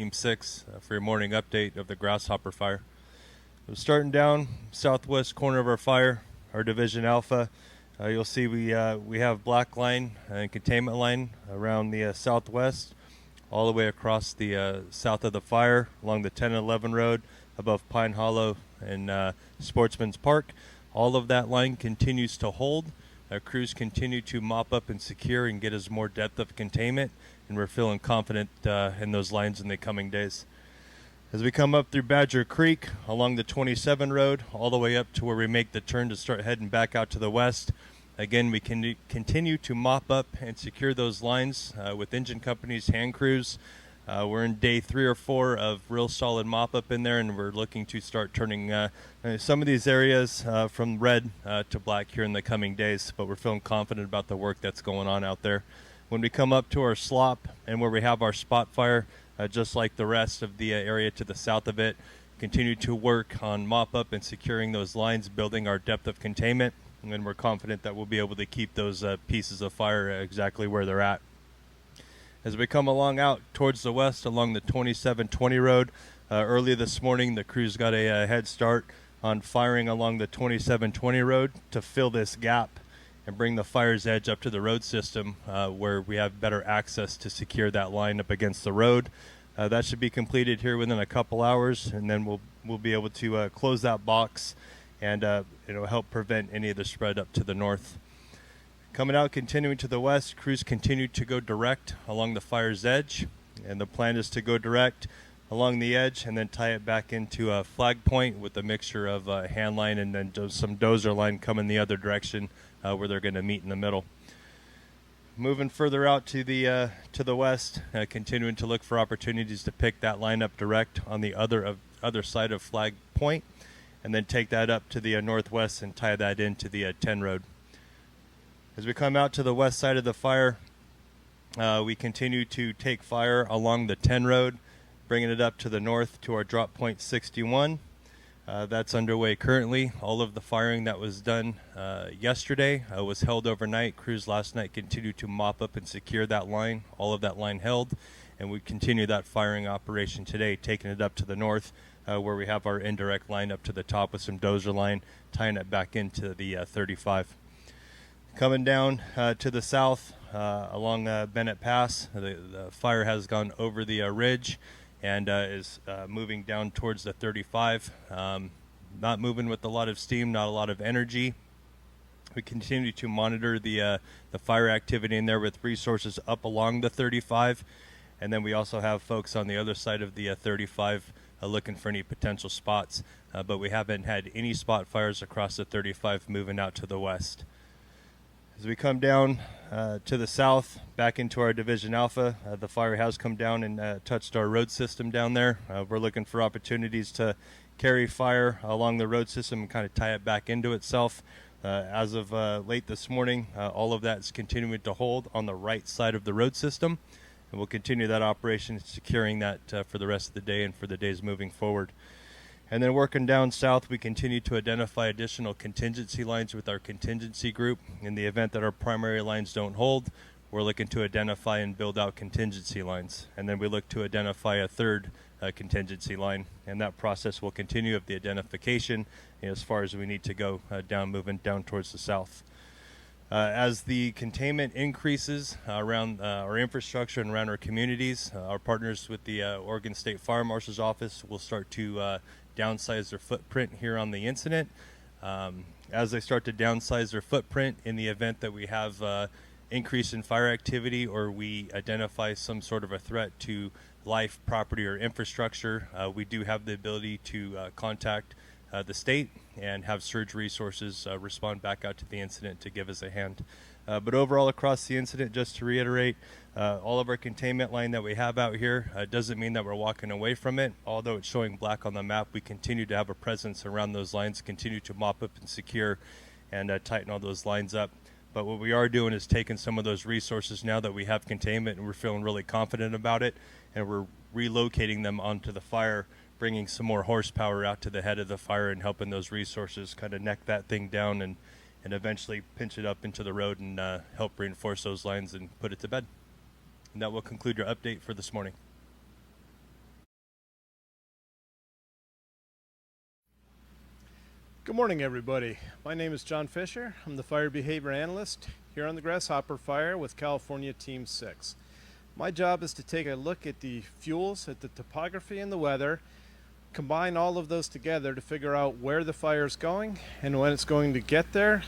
Team 6, for your morning update of the Grasshopper Fire. So starting down southwest corner of our fire, our Division Alpha, you'll see we have black line and containment line around the southwest, all the way across the south of the fire, along the 10 and 11 road, above Pine Hollow and Sportsman's Park. All of that line continues to hold. Our crews continue to mop up and secure and get us more depth of containment, and we're feeling confident in those lines in the coming days. As we come up through Badger Creek, along the 27 road, all the way up to where we make the turn to start heading back out to the west, again, we can continue to mop up and secure those lines with engine companies, hand crews. We're in day 3 or 4 of real solid mop up in there, and we're looking to start turning some of these areas from red to black here in the coming days, but we're feeling confident about the work that's going on out there. When we come up to our slop and where we have our spot fire, just like the rest of the area to the south of it, continue to work on mop up and securing those lines, building our depth of containment, and we're confident that we'll be able to keep those pieces of fire exactly where they're at. As we come along out towards the west along the 2720 road, early this morning the crews got a head start on firing along the 2720 road to fill this gap and bring the fire's edge up to the road system where we have better access to secure that line up against the road. That should be completed here within a couple hours, and then we'll be able to close that box and help prevent any of the spread up to the north. Coming out, continuing to the west, crews continue to go direct along the fire's edge, and the plan is to go direct along the edge and then tie it back into a flag point with a mixture of hand line and then some dozer line coming the other direction where they're going to meet in the middle. Moving further out to the west, continuing to look for opportunities to pick that line up direct on the other side of flag point, and then take that up to the northwest and tie that into the 10 road. As we come out to the west side of the fire, we continue to take fire along the 10 road, bringing it up to the north to our drop point 61. That's underway currently. All of the firing that was done yesterday was held overnight. Crews last night continued to mop up and secure that line. All of that line held, and we continue that firing operation today, taking it up to the north where we have our indirect line up to the top with some dozer line, tying it back into the 35. Coming down to the south along Bennett Pass, the fire has gone over the ridge and is moving down towards the 35. Not moving with a lot of steam, not a lot of energy. We continue to monitor the fire activity in there with resources up along the 35, and then we also have folks on the other side of the 35 looking for any potential spots, but we haven't had any spot fires across the 35 moving out to the west. As we come down to the south, back into our Division Alpha, the fire has come down and touched our road system down there. We're looking for opportunities to carry fire along the road system and kind of tie it back into itself. As of late this morning, all of that is continuing to hold on the right side of the road system, and we'll continue that operation, securing that for the rest of the day and for the days moving forward. And then working down south, we continue to identify additional contingency lines with our contingency group. In the event that our primary lines don't hold, we're looking to identify and build out contingency lines. And then we look to identify a third contingency line. And that process will continue of the identification as far as we need to go moving down towards the south. As the containment increases around our infrastructure and around our communities, our partners with the Oregon State Fire Marshal's Office will start to downsize their footprint here on the incident. As they start to downsize their footprint, in the event that we have increase in fire activity or we identify some sort of a threat to life, property, or infrastructure, we do have the ability to contact the state and have surge resources respond back out to the incident to give us a hand. But overall across the incident, just to reiterate, all of our containment line that we have out here doesn't mean that we're walking away from it. Although it's showing black on the map, we continue to have a presence around those lines, continue to mop up and secure and tighten all those lines up. But what we are doing is taking some of those resources now that we have containment and we're feeling really confident about it, and we're relocating them onto the fire, bringing some more horsepower out to the head of the fire and helping those resources kind of neck that thing down and eventually pinch it up into the road and help reinforce those lines and put it to bed. And that will conclude your update for this morning. Good morning, everybody. My name is John Fisher. I'm the Fire Behavior Analyst here on the Grasshopper Fire with California Team 6. My job is to take a look at the fuels, at the topography and the weather, combine all of those together to figure out where the fire is going and when it's going to get there,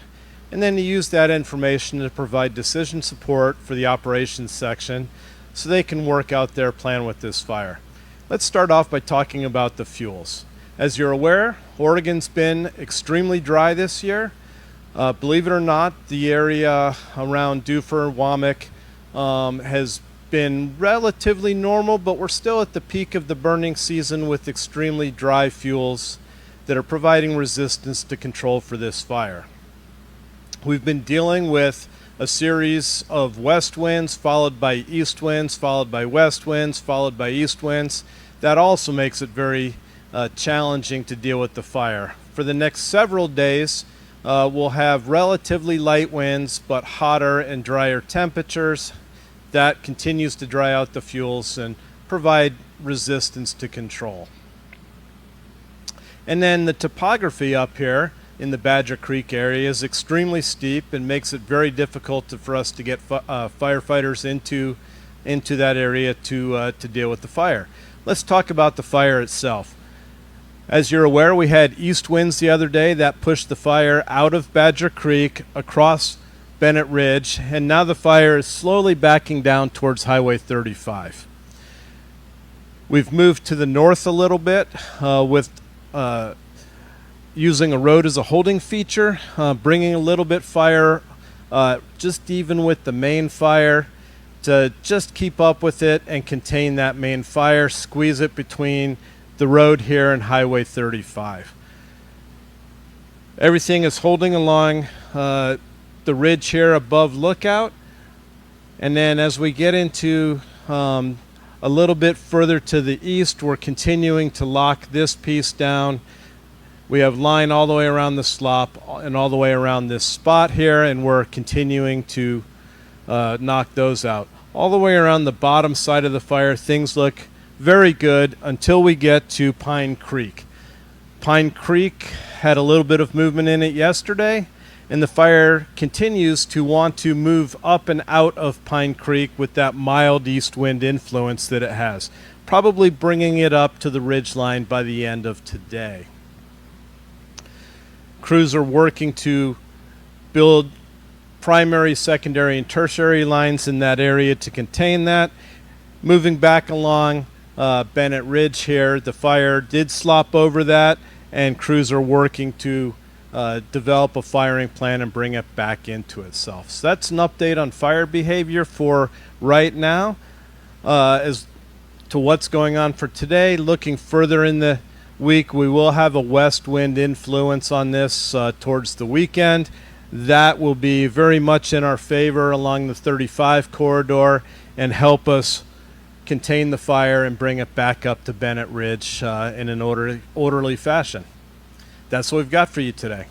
and then to use that information to provide decision support for the operations section so they can work out their plan with this fire. Let's start off by talking about the fuels. As you're aware, Oregon's been extremely dry this year. Believe it or not, the area around Dufur, Wamick has been relatively normal, but we're still at the peak of the burning season with extremely dry fuels that are providing resistance to control for this fire. We've been dealing with a series of west winds followed by east winds, followed by west winds, followed by east winds. That also makes it very challenging to deal with the fire. For the next several days, we'll have relatively light winds, but hotter and drier temperatures. That continues to dry out the fuels and provide resistance to control. And then the topography up here in the Badger Creek area is extremely steep and makes it very difficult for us to get firefighters into that area to deal with the fire. Let's talk about the fire itself. As you're aware, we had east winds the other day that pushed the fire out of Badger Creek across Bennett Ridge, and now the fire is slowly backing down towards Highway 35. We've moved to the north a little bit with using a road as a holding feature, bringing a little bit fire just even with the main fire to just keep up with it and contain that main fire, squeeze it between the road here and Highway 35. Everything is holding along the ridge here above Lookout, and then as we get into a little bit further to the east, we're continuing to lock this piece down. We have line all the way around the slop and all the way around this spot here, and we're continuing to knock those out. All the way around the bottom side of the fire, things look very good until we get to Pine Creek. Pine Creek had a little bit of movement in it yesterday, and the fire continues to want to move up and out of Pine Creek with that mild east wind influence that it has, probably bringing it up to the ridge line by the end of today. Crews are working to build primary, secondary, and tertiary lines in that area to contain that. Moving back along Bennett Ridge here, the fire did slop over that, and crews are working to develop a firing plan and bring it back into itself. So that's an update on fire behavior for right now. As to what's going on for today, looking further in the week, we will have a west wind influence on this towards the weekend. That will be very much in our favor along the 35 corridor and help us contain the fire and bring it back up to Bennett Ridge in an orderly fashion. That's what we've got for you today.